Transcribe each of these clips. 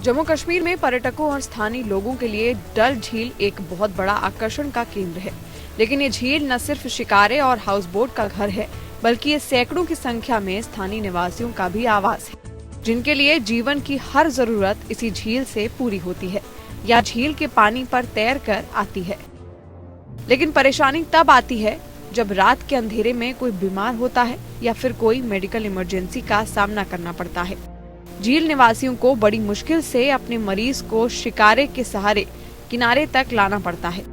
जम्मू कश्मीर में पर्यटकों और स्थानीय लोगों के लिए डल झील एक बहुत बड़ा आकर्षण का केंद्र है। लेकिन ये झील न सिर्फ शिकारे और हाउस बोट का घर है, बल्कि ये सैकड़ों की संख्या में स्थानीय निवासियों का भी आवास है, जिनके लिए जीवन की हर जरूरत इसी झील से पूरी होती है या झील के पानी पर तैर कर आती है। लेकिन परेशानी तब आती है जब रात के अंधेरे में कोई बीमार होता है या फिर कोई मेडिकल इमरजेंसी का सामना करना पड़ता है। झील निवासियों को बड़ी मुश्किल से अपने मरीज को शिकारे के सहारे किनारे तक लाना पड़ता है।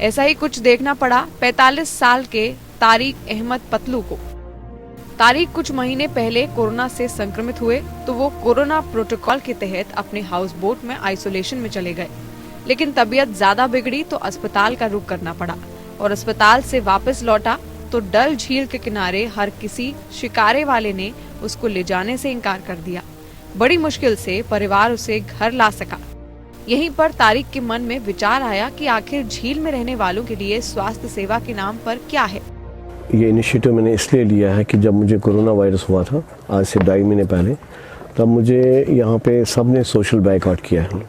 ऐसा ही कुछ देखना पड़ा 45 साल के तारिक अहमद पतलू को। तारिक कुछ महीने पहले कोरोना से संक्रमित हुए तो वो कोरोना प्रोटोकॉल के तहत अपने हाउस बोट में आइसोलेशन में चले गए, लेकिन तबीयत ज्यादा बिगड़ी तो अस्पताल का रुख करना पड़ा और अस्पताल से वापस लौटा तो डल झील के किनारे हर किसी शिकारे वाले ने उसको ले जाने से इनकार कर दिया। बड़ी मुश्किल से परिवार उसे घर ला सका। यहीं पर तारिक के मन में विचार आया कि आखिर झील में रहने वालों के लिए स्वास्थ्य सेवा के नाम पर क्या है। ये इनिशिएटिव मैंने इसलिए लिया है कि जब मुझे कोरोना वायरस हुआ था आज से 2.5 महीने पहले, तब मुझे यहाँ पे सबने सोशल बाइकआउट किया है।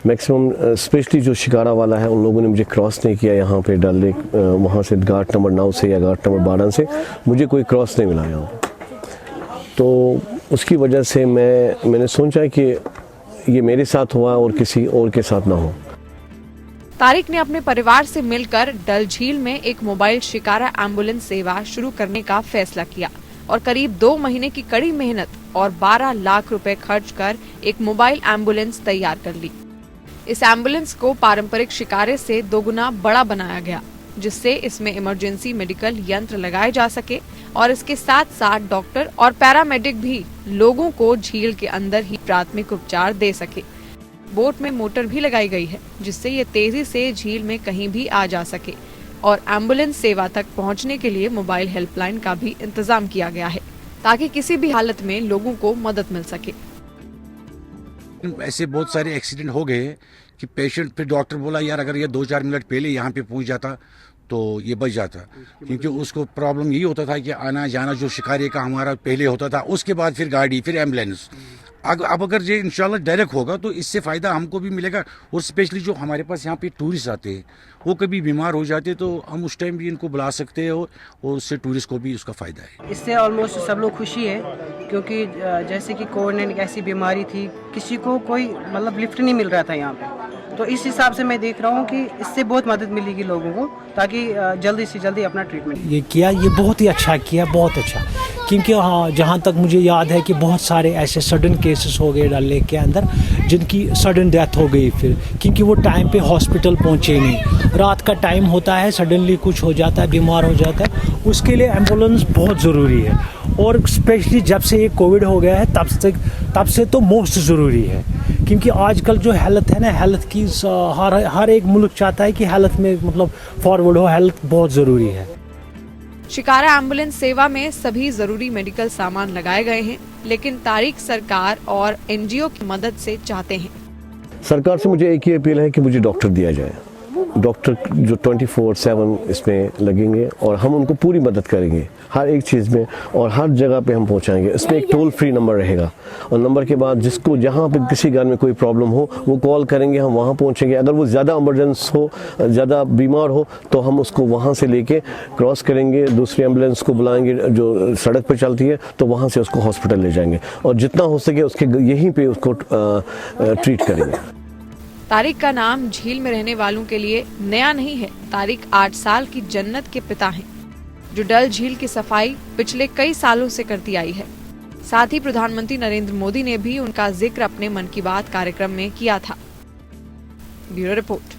मैक्सिमम स्पेशली जो शिकारा वाला है उन लोगों ने मुझे क्रॉस नहीं किया यहाँ पे डल लेक, वहाँ से घाट नंबर 9 से या घाट नंबर 12 से मुझे कोई क्रॉस नहीं मिला यहाँ। तो उसकी वजह से मैंने सोचा कि ये मेरे साथ हुआ और किसी और के साथ ना हो। तारिक ने अपने परिवार से मिलकर डल झील में एक मोबाइल शिकारा एम्बुलेंस सेवा शुरू करने का फैसला किया और करीब 2 महीने की कड़ी मेहनत और 12 लाख रुपए खर्च कर एक मोबाइल एम्बुलेंस तैयार कर ली। इस एम्बुलेंस को पारंपरिक शिकारे से 2 गुना बड़ा बनाया गया, जिससे इसमें इमरजेंसी मेडिकल यंत्र लगाए जा सके और इसके साथ साथ डॉक्टर और पैरामेडिक भी लोगों को झील के अंदर ही प्राथमिक उपचार दे सके। बोट में मोटर भी लगाई गई है, जिससे ये तेजी से झील में कहीं भी आ जा सके और एम्बुलेंस सेवा तक पहुंचने के लिए मोबाइल हेल्पलाइन का भी इंतजाम किया गया है, ताकि किसी भी हालत में लोगों को मदद मिल सके। ऐसे बहुत सारे एक्सीडेंट हो गए कि पेशेंट, फिर डॉक्टर बोला यार अगर ये 2-4 मिनट पहले यहाँ पे पहुँच जाता तो ये बच जाता, क्योंकि उसको प्रॉब्लम यही होता था कि आना जाना जो शिकारी का हमारा पहले होता था, उसके बाद फिर गाड़ी, फिर एम्बुलेंस। अब अगर ये इंशाल्लाह डायरेक्ट होगा तो इससे फ़ायदा हमको भी मिलेगा और स्पेशली जो हमारे पास यहाँ पे टूरिस्ट आते हैं वो कभी बीमार हो जाते तो हम उस टाइम भी इनको बुला सकते हैं और उससे टूरिस्ट को भी उसका फ़ायदा है। इससे ऑलमोस्ट सब लोग खुशी है, क्योंकि जैसे कि कोविड एक ऐसी बीमारी थी, किसी को कोई मतलब लिफ्ट नहीं मिल रहा था यहाँ पे, तो इस हिसाब से मैं देख रहा हूँ कि इससे बहुत मदद मिलेगी लोगों को, ताकि जल्दी से जल्दी अपना ट्रीटमेंट ये किया। ये बहुत ही अच्छा किया, बहुत अच्छा, क्योंकि हाँ जहाँ तक मुझे याद है कि बहुत सारे ऐसे सडन केसेस हो गए डल लेक के अंदर जिनकी सडन डेथ हो गई, फिर क्योंकि वो टाइम पे हॉस्पिटल पहुँचे नहीं। रात का टाइम होता है, सडनली कुछ हो जाता है, बीमार हो जाता है, उसके लिए एम्बुलेंस बहुत ज़रूरी है। और स्पेशली जब से ये कोविड हो गया है तब से तो मोस्ट ज़रूरी है, क्योंकि आजकल जो हेल्थ है ना, हेल्थ की हर एक मुल्क चाहता है कि हेल्थ में मतलब फॉरवर्ड हो, हेल्थ बहुत ज़रूरी है। शिकारा एम्बुलेंस सेवा में सभी जरूरी मेडिकल सामान लगाए गए हैं, लेकिन तारिक सरकार और एनजीओ की मदद से चाहते हैं। सरकार से मुझे एक ही अपील है कि मुझे डॉक्टर दिया जाए, डॉक्टर जो 24/7 इसमें लगेंगे और हम उनको पूरी मदद करेंगे हर एक चीज़ में और हर जगह पे हम पहुंचाएंगे। इसमें एक टोल फ्री नंबर रहेगा और नंबर के बाद जिसको जहां पे किसी घर में कोई प्रॉब्लम हो वो कॉल करेंगे, हम वहां पहुंचेंगे। अगर वो ज़्यादा इमरजेंस हो, ज़्यादा बीमार हो तो हम उसको वहां से लेके क्रॉस करेंगे, दूसरी एम्बुलेंस को बुलाएंगे जो सड़क पर चलती है, तो वहाँ से उसको हॉस्पिटल ले जाएंगे और जितना हो सके उसके यहीं पर उसको ट्रीट करेंगे। तारिक का नाम झील में रहने वालों के लिए नया नहीं है। तारिक 8 साल की जन्नत के पिता हैं, जो डल झील की सफाई पिछले कई सालों से करती आई है। साथ ही प्रधानमंत्री नरेंद्र मोदी ने भी उनका जिक्र अपने मन की बात कार्यक्रम में किया था। Bureau report.